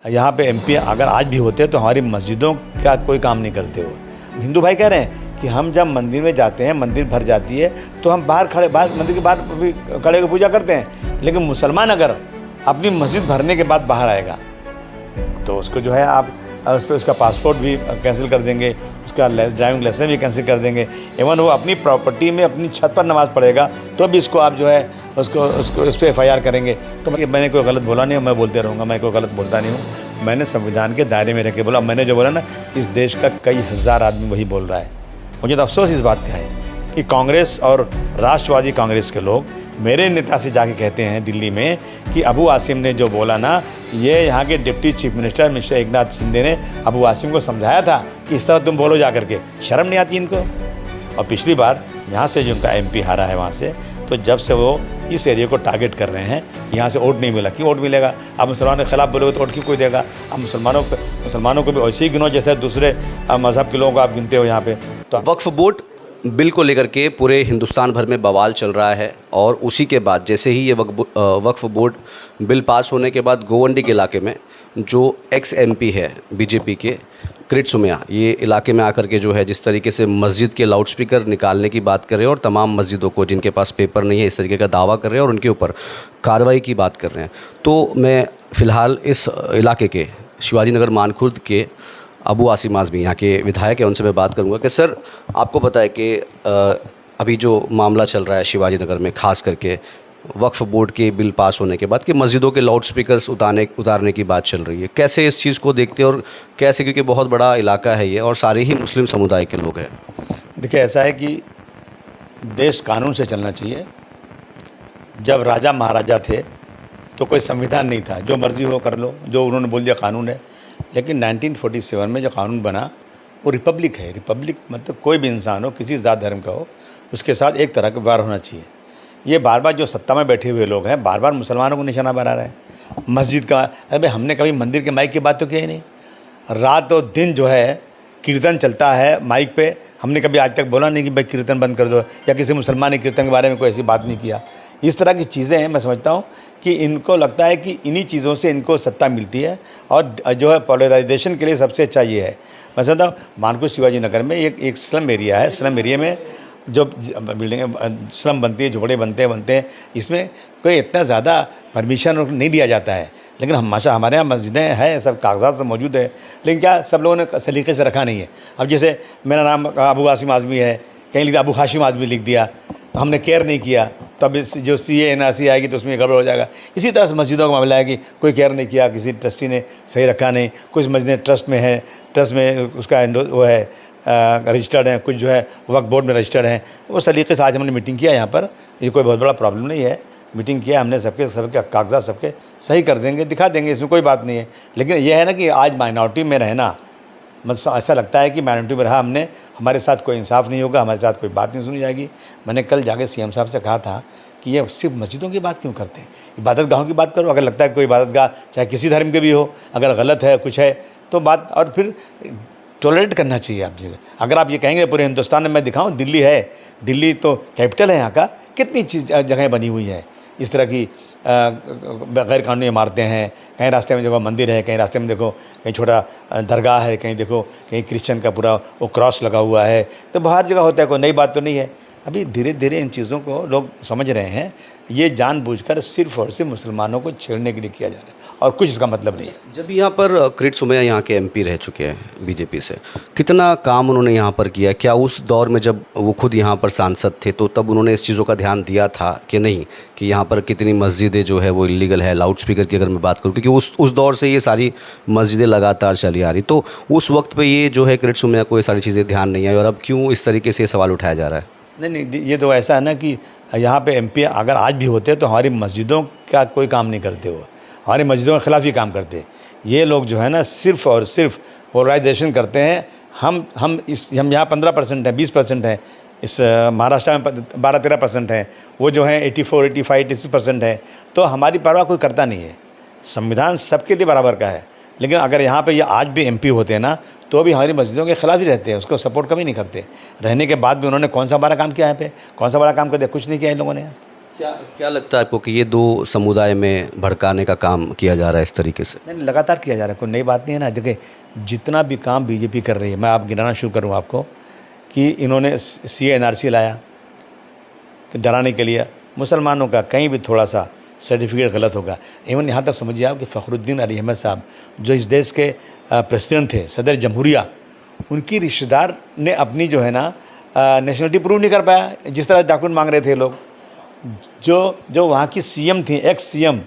यहाँ पे एमपी अगर आज भी होते तो हमारी मस्जिदों का कोई काम नहीं करते हो। हिंदू भाई कह रहे हैं कि हम जब मंदिर में जाते हैं, मंदिर भर जाती है तो हम बाहर मंदिर के बाहर भी खड़े होकर पूजा करते हैं, लेकिन मुसलमान अगर अपनी मस्जिद भरने के बाद बाहर आएगा तो उसको जो है आप उस पर उसका पासपोर्ट भी कैंसिल कर देंगे, उसका ड्राइविंग लाइसेंस भी कैंसिल कर देंगे। इवन वो अपनी प्रॉपर्टी में अपनी छत पर नमाज़ पढ़ेगा तो भी इसको आप जो है उसको उस पर FIR करेंगे। तो मैंने कोई गलत बोला नहीं, मैं बोलते रहूँगा, मैं कोई गलत बोलता नहीं हूँ। मैंने संविधान के दायरे में रह के बोला। मैंने जो बोला ना, इस देश का कई हज़ार आदमी वही बोल रहा है। मुझे तो अफसोस इस बात का है कि कांग्रेस और राष्ट्रवादी कांग्रेस के लोग मेरे नेता से जाके कहते हैं दिल्ली में कि अबू आसिम ने जो बोला ना, ये यहाँ के deputy chief minister mister Eknath Shinde ने अबू आसिम को समझाया था कि इस तरह तुम बोलो जा करके। शर्म नहीं आती इनको। और पिछली बार यहाँ से जो उनका MP हारा है वहाँ से, तो जब से वो इस एरिया को टारगेट कर रहे हैं, यहाँ से वोट नहीं मिला। क्यों वोट मिलेगा? आप मुसलमानों के खिलाफ बोलोगे तो वोट क्यों कोई देगा? आप मुसलमानों को भी वैसे ही गिनो जैसे दूसरे मज़हब के लोगों को आप गिनते हो यहाँ पे। तो वक्फ बोर्ड बिल को लेकर के पूरे हिंदुस्तान भर में बवाल चल रहा है, और उसी के बाद जैसे ही ये वक्फ बोर्ड बिल पास होने के बाद गोवंडी के इलाके में जो ex-MP है बीजेपी के किरीट सोमैया, ये इलाके में आकर के जो है जिस तरीके से मस्जिद के लाउडस्पीकर निकालने की बात कर रहे हैं और तमाम मस्जिदों को जिनके पास पेपर नहीं है इस तरीके का दावा कर रहे हैं और उनके ऊपर कार्रवाई की बात कर रहे हैं। तो मैं फ़िलहाल इस इलाके के शिवाजी नगर मानखुर्द के अबू आसिम आज़मी यहाँ के विधायक हैं, उनसे मैं बात करूँगा कि सर, आपको पता है कि अभी जो मामला चल रहा है शिवाजी नगर में, ख़ास करके वक्फ बोर्ड के बिल पास होने के बाद कि मस्जिदों के लाउड स्पीकर्स उतारने की बात चल रही है, कैसे इस चीज़ को देखते हैं और कैसे, क्योंकि बहुत बड़ा इलाका है ये और सारे ही मुस्लिम समुदाय के लोग हैं। देखिए, ऐसा है कि देश कानून से चलना चाहिए। जब राजा महाराजा थे तो कोई संविधान नहीं था, जो मर्ज़ी हो कर लो, जो उन्होंने बोल दिया कानून है। लेकिन 1947 में जो कानून बना वो रिपब्लिक है। रिपब्लिक मतलब कोई भी इंसान हो, किसी जात धर्म का हो, उसके साथ एक तरह का व्यवहार होना चाहिए। ये बार बार जो सत्ता में बैठे हुए लोग हैं बार बार मुसलमानों को निशाना बना रहे हैं। मस्जिद का, अरे हमने कभी मंदिर के माइक की बात तो की ही नहीं। रात और दिन जो है कीर्तन चलता है माइक पे, हमने कभी आज तक बोला नहीं कि भाई कीर्तन बंद कर दो, या किसी मुसलमान ने कीर्तन के बारे में कोई ऐसी बात नहीं किया। इस तरह की चीज़ें हैं। मैं समझता हूँ कि इनको लगता है कि इन्हीं चीज़ों से इनको सत्ता मिलती है, और जो है पोलराइजेशन के लिए सबसे अच्छा ये है। मैं समझता हूँ मानखुर्द शिवाजी नगर में एक स्लम एरिया है। स्लम एरिया में जो बिल्डिंग स्लम बनती है, झोपड़े बनते हैं, इसमें कोई इतना ज़्यादा परमिशन नहीं दिया जाता है। लेकिन हमारे यहाँ मस्जिदें हैं, सब कागजात सब मौजूद है, लेकिन क्या सब लोगों ने सलीके से रखा नहीं है। अब जैसे मेरा नाम अबू आसिम आज़मी है, कहीं लिखा अबू हाशिम आज़मी लिख दिया, तो हमने केयर नहीं किया, तब जो CA NRC आएगी तो उसमें गड़बड़ हो जाएगा। इसी तरह से मस्जिदों का मामला है कि कोई केयर नहीं किया, किसी ट्रस्टी ने सही रखा नहीं। कुछ मस्जिदें ट्रस्ट में है, ट्रस्ट में उसका वो है रजिस्टर्ड हैं, कुछ जो है वक्फ बोर्ड में रजिस्टर्ड हैं। वो सलीके से आज हमने मीटिंग किया यहाँ पर, ये कोई बहुत बड़ा प्रॉब्लम नहीं है। मीटिंग किया हमने, सबके कागजात सबके सही कर देंगे, दिखा देंगे, इसमें कोई बात नहीं है। लेकिन यह है ना कि आज माइनॉरिटी में रहना, मतलब ऐसा लगता है कि माइनॉरिटी में रहा हमने, हमारे साथ कोई इंसाफ नहीं होगा, हमारे साथ कोई बात नहीं सुनी जाएगी। मैंने कल जाके CM साहब से कहा था कि ये सिर्फ मस्जिदों की बात क्यों करते हैं, इबादत गाहों की बात करो। अगर लगता है कोई इबादत गाह चाहे किसी धर्म के भी हो, अगर गलत है कुछ है तो बात, और फिर टॉलरेट करना चाहिए आप जगह। अगर आप ये कहेंगे पूरे हिंदुस्तान में मैं दिखाऊँ, दिल्ली है, दिल्ली तो कैपिटल है यहाँ का, कितनी जगह बनी हुई है इस तरह की गैर कानूनी इमारतें हैं। कहीं रास्ते में देखो मंदिर है, कहीं रास्ते में देखो कहीं छोटा दरगाह है, कहीं देखो कहीं क्रिश्चियन का पूरा वो क्रॉस लगा हुआ है। तो बाहर जगह होता है, कोई नई बात तो नहीं है। अभी धीरे धीरे इन चीज़ों को लोग समझ रहे हैं। ये जानबूझकर सिर्फ और सिर्फ मुसलमानों को छेड़ने के लिए किया जा रहा है, और कुछ इसका मतलब नहीं है। जब यहाँ पर किरीट सोमैया यहाँ के MP रह चुके हैं बीजेपी से, कितना काम उन्होंने यहाँ पर किया? क्या उस दौर में जब वो खुद यहाँ पर सांसद थे तो तब उन्होंने इस चीज़ों का ध्यान दिया था कि नहीं, कि यहाँ पर कितनी मस्जिदें जो है वो इलीगल है? लाउड स्पीकर की अगर मैं बात करूँ, क्योंकि उस दौर से ये सारी मस्जिदें लगातार चली आ रही, तो उस वक्त पर ये जो है किरीट सोमैया को ये सारी चीज़ें ध्यान नहीं आई, और अब क्यों इस तरीके से ये सवाल उठाया जा रहा है? नहीं, ये तो ऐसा है ना कि यहाँ पे MP अगर आज भी होते तो हमारी मस्जिदों का कोई काम नहीं करते, वो हमारी मस्जिदों के खिलाफ ही काम करते। ये लोग जो है ना सिर्फ़ और सिर्फ पोलराइजेशन करते हैं। हम यहाँ 15% हैं, 20% हैं, इस महाराष्ट्र में 12-13% हैं, वो जो हैं 84, 85, 86% हैं। तो हमारी परवाह कोई करता नहीं है। संविधान सबके लिए बराबर का है। लेकिन अगर यहाँ पे ये आज भी MP होते हैं ना, तो भी हमारी मस्जिदों के खिलाफ ही रहते हैं, उसको सपोर्ट कभी नहीं करते। रहने के बाद भी उन्होंने कौन सा बड़ा काम किया है पे, कौन सा बड़ा काम कर दिया? कुछ नहीं किया इन लोगों ने। क्या क्या लगता है आपको कि ये दो समुदाय में भड़काने का काम किया जा रहा है इस तरीके से? नहीं, लगातार किया जा रहा है, कोई नई बात नहीं है ना। देखिए, जितना भी काम बीजेपी कर रही है, मैं आप गिनाना शुरू करूँ आपको कि इन्होंने CA/NRC लाया कि डराने के लिए मुसलमानों का कहीं भी थोड़ा सा सर्टिफिकेट गलत होगा। इवन यहाँ तक समझिए आप कि फ़खरुद्दीन अली अहमद साहब जो इस देश के प्रेसिडेंट थे, सदर जमहूरिया, उनकी रिश्तेदार ने अपनी जो है ना नेशनलिटी प्रूव नहीं कर पाया, जिस तरह डॉक्यूमेंट मांग रहे थे लोग। जो वहाँ की CM थी, एक्स CM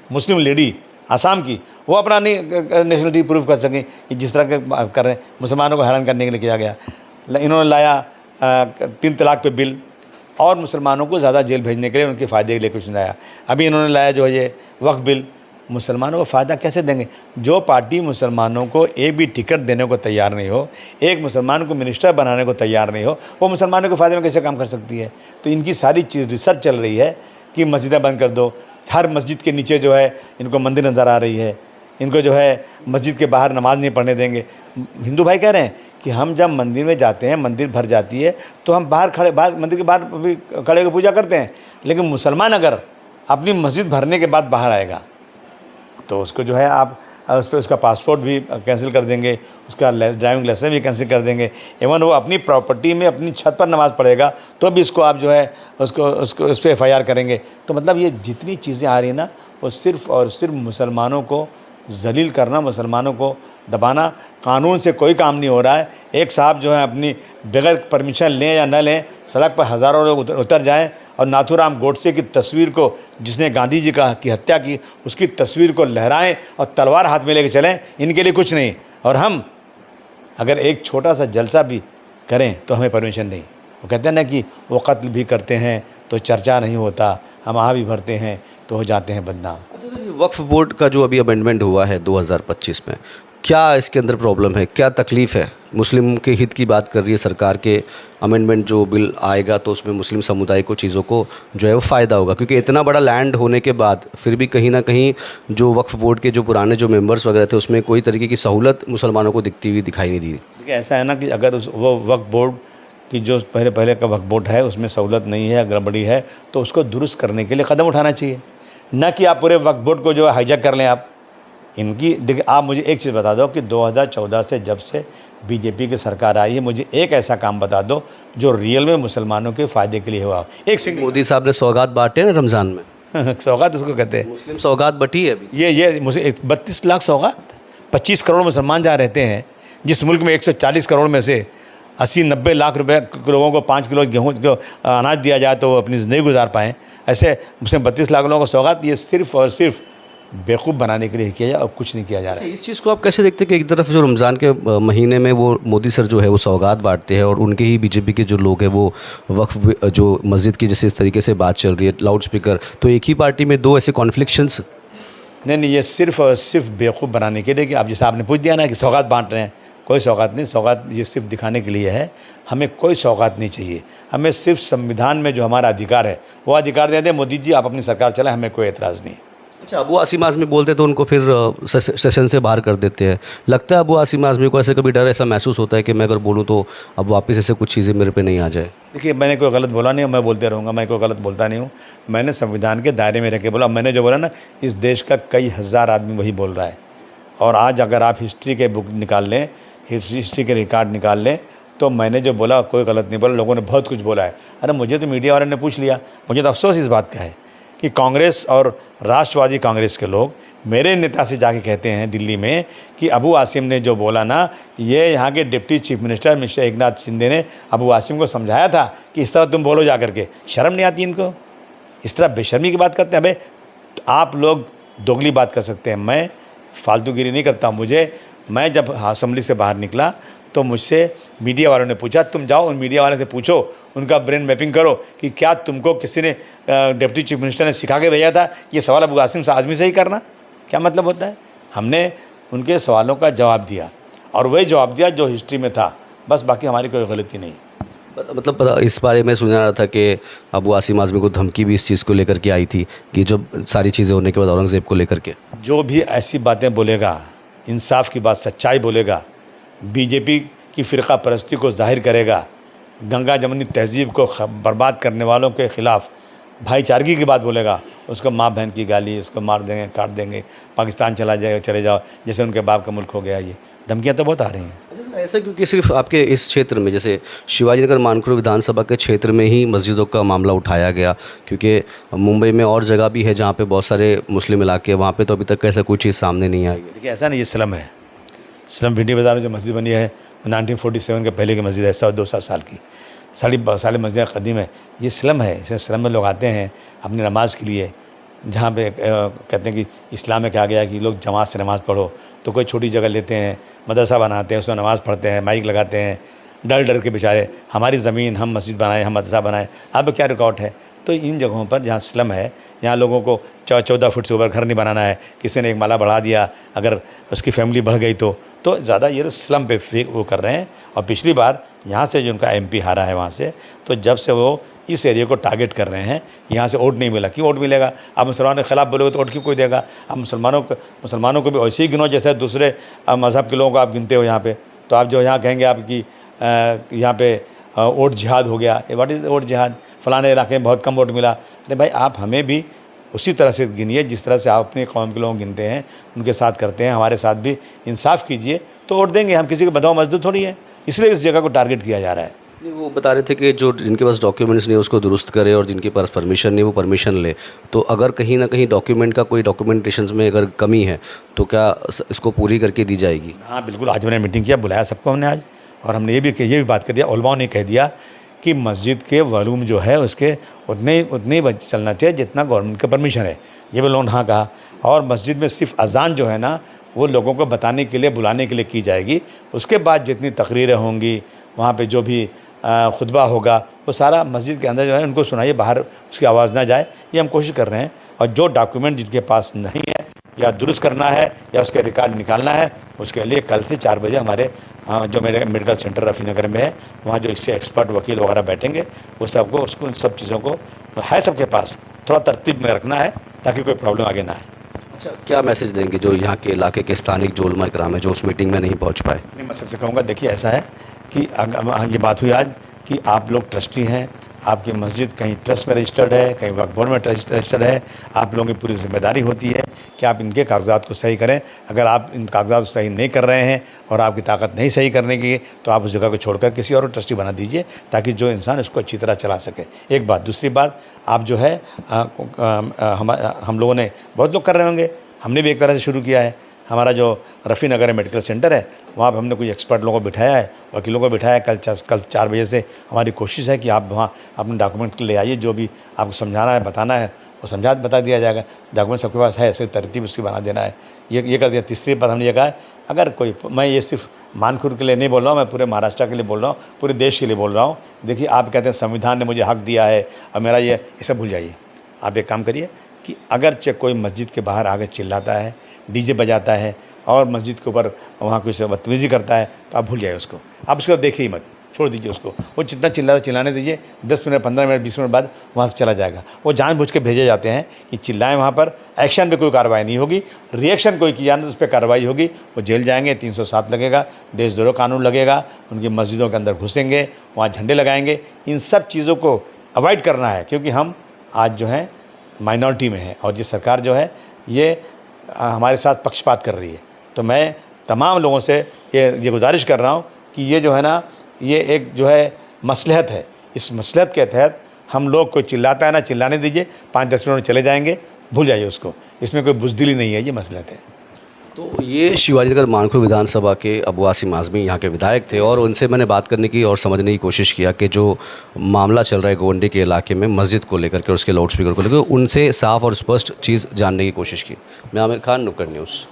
मुस्लिम लेडी आसाम की, वो अपना नहीं नेशनलिटी प्रूव कर सकें, जिस तरह के कर रहे हैं, मुसलमानों को हैरान करने के लिए किया गया। इन्होंने लाया 3 तलाक पे बिल और मुसलमानों को ज़्यादा जेल भेजने के लिए, उनके फ़ायदे के लिए कुछ नहीं लाया। अभी इन्होंने लाया जो है ये वक्फ बिल। मुसलमानों को फ़ायदा कैसे देंगे? जो पार्टी मुसलमानों को एक भी टिकट देने को तैयार नहीं हो, एक मुसलमान को मिनिस्टर बनाने को तैयार नहीं हो, वो मुसलमानों के फ़ायदे में कैसे काम कर सकती है? तो इनकी सारी चीज़ रिसर्च चल रही है कि मस्जिदें बंद कर दो, हर मस्जिद के नीचे जो है इनको मंदिर नज़र आ रही है, इनको जो है मस्जिद के बाहर नमाज़ नहीं पढ़ने देंगे। हिंदू भाई कह रहे हैं कि हम जब मंदिर में जाते हैं, मंदिर भर जाती है तो हम बाहर मंदिर के बाहर भी खड़े होकर पूजा करते हैं, लेकिन मुसलमान अगर अपनी मस्जिद भरने के बाद बाहर आएगा तो उसको जो है आप उस पर उसका पासपोर्ट भी कैंसिल कर देंगे, उसका ड्राइविंग लाइसेंस भी कैंसिल कर देंगे। इवन वो अपनी प्रॉपर्टी में अपनी छत पर नमाज़ पढ़ेगा तो भी इसको आप जो है उसको उस पर FIR करेंगे। तो मतलब ये जितनी चीज़ें आ रही हैं ना, वो सिर्फ़ और सिर्फ मुसलमानों को जलील करना, मुसलमानों को दबाना। कानून से कोई काम नहीं हो रहा है। एक साहब जो है अपनी बगैर परमिशन लें या न लें, सड़क पर हज़ारों लोग उतर जाएं और नाथूराम गोडसे की तस्वीर को, जिसने गांधी जी की हत्या की, उसकी तस्वीर को लहराएं और तलवार हाथ में लेके चलें, इनके लिए कुछ नहीं। और हम अगर एक छोटा सा जलसा भी करें तो हमें परमिशन नहीं। वो कहते हैं ना कि वो कत्ल भी करते हैं तो चर्चा नहीं होता, हम आह भी भरते हैं तो हो जाते हैं बदनाम। वक्फ बोर्ड का जो अभी अमेंडमेंट हुआ है 2025 में, क्या इसके अंदर प्रॉब्लम है, क्या तकलीफ़ है? मुस्लिम के हित की बात कर रही है सरकार के, अमेंडमेंट जो बिल आएगा तो उसमें मुस्लिम समुदाय को चीज़ों को जो है वो फ़ायदा होगा, क्योंकि इतना बड़ा लैंड होने के बाद फिर भी कहीं ना कहीं जो वक्फ बोर्ड के जो पुराने जो मेंबर्स वगैरह थे उसमें कोई तरीके की सहूलत मुसलमानों को दिखती हुई दिखाई नहीं दी। देखिए, ऐसा है ना कि अगर वो वक्फ बोर्ड की जो पहले का वक्फ बोर्ड है उसमें सहूलत नहीं है, गड़बड़ी है, तो उसको दुरुस्त करने के लिए कदम उठाना चाहिए, न कि आप पूरे वक्फ बोर्ड को जो है हाईजैक कर लें आप। इनकी देखिए, आप मुझे एक चीज़ बता दो कि 2014 से जब से बीजेपी की सरकार आई है, मुझे एक ऐसा काम बता दो जो रियल में मुसलमानों के फ़ायदे के लिए हुआ। एक सिंगल मोदी साहब ने सौगात बांटे ना रमज़ान में सौगात उसको कहते हैं, मुस्लिम सौगात बटी है अभी। ये मुझे 32 लाख सौगात, 25 करोड़ मुसलमान जहाँ रहते हैं, जिस मुल्क में 140 करोड़ में से 80-90 लाख रुपए लोगों को 5 किलो गेहूँ को अनाज दिया जाए तो वो अपनी ज़िंदगी गुजार पाएँ, ऐसे मुस्लिम 32 लाख लोगों को सौगात। ये सिर्फ़ और सिर्फ बेवकूफ़ बनाने के लिए किया जाए और कुछ नहीं किया जा रहा है। इस चीज़ को आप कैसे देखते हैं कि एक तरफ जो रमज़ान के महीने में वो मोदी सर जो है वो सौगात बांटते हैं और उनके ही बीजेपी के जो लोग हैं वो वक्फ जो मस्जिद की जैसे इस तरीके से बात चल रही है, लाउड स्पीकर, तो एक ही पार्टी में दो ऐसे कॉन्फ्लिक्शंस? नहीं, ये सिर्फ़ और सिर्फ बेवकूफ़ बनाने के लिए कि आप जैसे आपने पूछ दिया ना कि सौगात बांट रहे हैं, कोई सौगात नहीं। सौगात ये सिर्फ दिखाने के लिए है, हमें कोई सौगात नहीं चाहिए। हमें सिर्फ संविधान में जो हमारा अधिकार है वो अधिकार दे दें। मोदी जी आप अपनी सरकार चलाएं, हमें कोई एतराज़ नहीं। अच्छा, अबू आसिम आज़मी बोलते तो उनको फिर सेशन से बाहर कर देते हैं। लगता है अबू आसिम आज़मी को ऐसे कभी डर ऐसा महसूस होता है कि मैं अगर बोलूँ तो अब वापस ऐसे कुछ चीज़ें मेरे पे नहीं आ जाए? देखिए, मैंने कोई गलत बोला नहीं, मैं बोलते रहूँगा, मैं कोई गलत बोलता नहीं हूँ। मैंने संविधान के दायरे में रह के बोला। मैंने जो बोला ना, इस देश का कई हज़ार आदमी वही बोल रहा है। और आज अगर आप हिस्ट्री के बुक निकाल लें, हिस्ट्री के रिकॉर्ड निकाल लें, तो मैंने जो बोला कोई गलत नहीं बोला। लोगों ने बहुत कुछ बोला है। अरे मुझे तो मीडिया वाले ने पूछ लिया, मुझे तो अफसोस इस बात का है कि कांग्रेस और राष्ट्रवादी कांग्रेस के लोग मेरे नेता से जाके कहते हैं दिल्ली में कि अबू आसिम ने जो बोला ना, ये यहाँ के deputy chief minister mister Eknath Shinde ने अबू आसिम को समझाया था कि इस तरह तुम बोलो जा करके। शर्म नहीं आती इनको? इस तरह बेशर्मी की बात करते हैं। अबे आप लोग दोगली बात कर सकते हैं, मैं फालतूगिरी नहीं करता। मैं जब असेंबली से बाहर निकला तो मुझसे मीडिया वालों ने पूछा, तुम जाओ उन मीडिया वालों से पूछो, उनका ब्रेन मैपिंग करो कि क्या तुमको किसी ने डिप्टी चीफ मिनिस्टर ने सिखा के भेजा था ये सवाल अबू आसिम आज़मी से ही करना? क्या मतलब होता है? हमने उनके सवालों का जवाब दिया और वही जवाब दिया जो हिस्ट्री में था, बस। बाकी हमारी कोई गलती नहीं। मतलब इस बारे में सुना रहा था कि अबू आसिम आज़मी को धमकी भी इस चीज़ को लेकर के आई थी कि जब सारी चीज़ें होने के बाद औरंगज़ेब को लेकर के जो भी ऐसी बातें बोलेगा, इंसाफ की बात, सच्चाई बोलेगा, बीजेपी की फ़िरका परस्ती को जाहिर करेगा, गंगा जमनी तहज़ीब को बर्बाद करने वालों के ख़िलाफ़ भाईचारगी की बात बोलेगा, उसको माँ बहन की गाली, उसको मार देंगे, काट देंगे, पाकिस्तान चला जाएगा, चले जाओ, जैसे उनके बाप का मुल्क हो गया। ये धमकियाँ तो बहुत आ रही हैं। ऐसा क्योंकि सिर्फ आपके इस क्षेत्र में, जैसे शिवाजी नगर मानखुर्द विधानसभा के क्षेत्र में ही मस्जिदों का मामला उठाया गया, क्योंकि मुंबई में और जगह भी है जहाँ पे बहुत सारे मुस्लिम इलाके हैं, वहाँ पे तो अभी तक ऐसा कोई चीज़ सामने नहीं आई है। देखिए ऐसा नहीं, ये स्लम है। स्लम भिंडी बाज़ार में जो मस्जिद बनी है 1947 के पहले की मस्जिद है, 100-200 साल की, सारी मस्जिदें कदीम है। ये स्लम है। इसे स्लम में लोग आते हैं अपनी नमाज के लिए, जहाँ पे कहते हैं कि इस्लाम में कहा गया है कि लोग जमात से नमाज़ पढ़ो, तो कोई छोटी जगह लेते हैं, मदरसा बनाते हैं, उसमें नमाज़ पढ़ते हैं, माइक लगाते हैं, डर डर के बेचारे, हमारी ज़मीन, हम मस्जिद बनाएं, हम मदरसा बनाएं, अब क्या रिकॉर्ड है। तो इन जगहों पर जहाँ स्लम है, यहाँ लोगों को 14 फुट से ऊपर घर नहीं बनाना है, किसी ने एक माला बढ़ा दिया, अगर उसकी फैमिली बढ़ गई तो ज़्यादा ये स्लम पे वो कर रहे हैं। और पिछली बार यहाँ से जो उनका MP हारा है वहाँ से, तो जब से वो इस एरिया को टारगेट कर रहे हैं, यहाँ से वोट नहीं मिला। क्यों वोट मिलेगा? आप मुसलमानों के खिलाफ बोलोगे तो वोट क्यों कोई देगा? आप मुसलमानों को भी वैसे ही गिनो जैसे दूसरे मज़हब के लोगों को आप गिनते हो यहाँ पे। तो आप जो यहाँ कहेंगे आपकी यहाँ पे वोट जिहाद हो गया, व्हाट इज़ वोट जिहाद? फ़लाने इलाके में बहुत कम वोट मिला। अरे भाई, आप हमें भी उसी तरह से गिनिए जिस तरह से आप अपने कौम के लोगों को गिनते हैं, उनके साथ करते हैं, हमारे साथ भी इंसाफ कीजिए तो वोट देंगे। हम किसी के बधाओ मजदूर थोड़ी है, इसलिए इस जगह को टारगेट किया जा रहा है। नहीं, वो बता रहे थे कि जो जिनके पास डॉक्यूमेंट्स नहीं उसको दुरुस्त करे, और जिनके पास परमिशन नहीं वो परमिशन ले। तो अगर कहीं ना कहीं डॉक्यूमेंट का कोई डॉक्यूमेंटेशंस में अगर कमी है तो क्या इसको पूरी करके दी जाएगी? हाँ बिल्कुल, आज मैंने मीटिंग किया, बुलाया सबको हमने आज, और हमने ये भी बात कर दिया, उलमाओं ने कह दिया कि मस्जिद के वॉल्यूम जो है उसके उतने ही चलना चाहिए जितना गवर्नमेंट का परमिशन है। ये भी लोगों ने हाँ कहा। और मस्जिद में सिर्फ अजान जो है ना, वो लोगों को बताने के लिए, बुलाने के लिए की जाएगी। उसके बाद जितनी तकरीरें होंगी, वहाँ पे जो भी खुतबा होगा, वो सारा मस्जिद के अंदर जो है उनको सुनाइए, बाहर उसकी आवाज़ ना जाए। ये हम कोशिश कर रहे हैं। और जो डॉक्यूमेंट जिनके पास नहीं है, या दुरुस्त करना है या उसके रिकॉर्ड निकालना है, उसके लिए कल से 4 बजे हमारे जो मेरे मेडिकल सेंटर रफ़ी नगर में है, वहाँ जो इससे एक्सपर्ट वकील वगैरह बैठेंगे, वो सबको उन सब चीज़ों को है सबके पास थोड़ा तरतीब में रखना है ताकि कोई प्रॉब्लम आगे ना आए। अच्छा, क्या मैसेज देंगे जो यहाँ के इलाके के स्थानिक जो उलमा इकराम है जो उस मीटिंग में नहीं पहुँच पाए? नहीं, मैं सबसे कहूँगा, देखिए ऐसा है कि ये बात हुई आज कि आप लोग ट्रस्टी हैं, आपकी मस्जिद कहीं ट्रस्ट में रजिस्टर्ड है, कहीं वक्फ बोर्ड में रजिस्टर्ड है, आप लोगों की पूरी जिम्मेदारी होती है कि आप इनके कागजात को सही करें। अगर आप इन कागजात को सही नहीं कर रहे हैं और आपकी ताकत नहीं सही करने की, तो आप उस जगह को छोड़कर किसी और ट्रस्टी बना दीजिए, ताकि जो इंसान उसको अच्छी तरह चला सके। एक बात। दूसरी बात, आप जो है हम लोगों ने, बहुत लोग कर रहे होंगे, हमने भी एक तरह से शुरू किया है। हमारा जो रफ़ी नगर मेडिकल सेंटर है, वहाँ पर हमने कुछ एक्सपर्ट लोगों को बिठाया है, वकीलों को बिठाया है। कल 4 बजे से हमारी कोशिश है कि आप वहाँ अपने डॉक्यूमेंट ले आइए, जो भी आपको समझाना है, बताना है, वो बता दिया जाएगा। डॉक्यूमेंट सबके पास है, सिर्फ तरतीब उसकी बना देना है। ये कर दिया। तीसरी बात हमने ये कहा है, अगर कोई, मैं ये सिर्फ मानखुर्द के लिए नहीं बोल रहा हूँ, मैं पूरे महाराष्ट्र के लिए बोल रहा हूँ, पूरे देश के लिए बोल रहा हूँ। देखिए, आप कहते हैं संविधान ने मुझे हक दिया है और मेरा ये सब भूल जाइए। आप एक काम करिए कि अगर कोई मस्जिद के बाहर आगे चिल्लाता है, डीजे बजाता है और मस्जिद के ऊपर वहाँ कुछ बदतमीज़ी करता है, तो आप भूल जाइए उसको। आप उसको देखिए ही मत, छोड़ दीजिए उसको। वो जितना चिल्लाने दीजिए, 10 मिनट, 15 मिनट, 20 मिनट बाद वहाँ से चला जाएगा। वो जानबूझ के भेजे जाते हैं कि चिल्लाएं वहाँ पर, एक्शन पे कोई कार्रवाई नहीं होगी, रिएक्शन कोई किया ना तो उस पर कार्रवाई होगी। वो जेल जाएंगे, 307 लगेगा, देशद्रोह कानून लगेगा, उनकी मस्जिदों के अंदर घुसेंगे, वहाँ झंडे लगाएंगे। इन सब चीज़ों को अवॉइड करना है, क्योंकि हम आज जो है माइनॉरिटी में है और ये सरकार जो है ये हमारे साथ पक्षपात कर रही है। तो मैं तमाम लोगों से ये गुजारिश कर रहा हूँ कि ये जो है ना, ये एक जो है मसलहत है। इस मसलहत के तहत हम लोग, कोई चिल्लाता है ना, चिल्लाने दीजिए, 5-10 मिनट में चले जाएंगे, भूल जाइए उसको। इसमें कोई बुज़दिली नहीं है, ये मसलहत है। तो ये शिवाजी नगर मानखुर्द विधानसभा के अबू आसिम आज़मी यहाँ के विधायक थे, और उनसे मैंने बात करने की और समझने की कोशिश किया कि जो मामला चल रहा है गोवंडी के इलाके में मस्जिद को लेकर के और उसके लाउड स्पीकर को लेकर, उनसे साफ़ और स्पष्ट चीज़ जानने की कोशिश की। मैं आमिर खान, नुक्कड़ न्यूज़।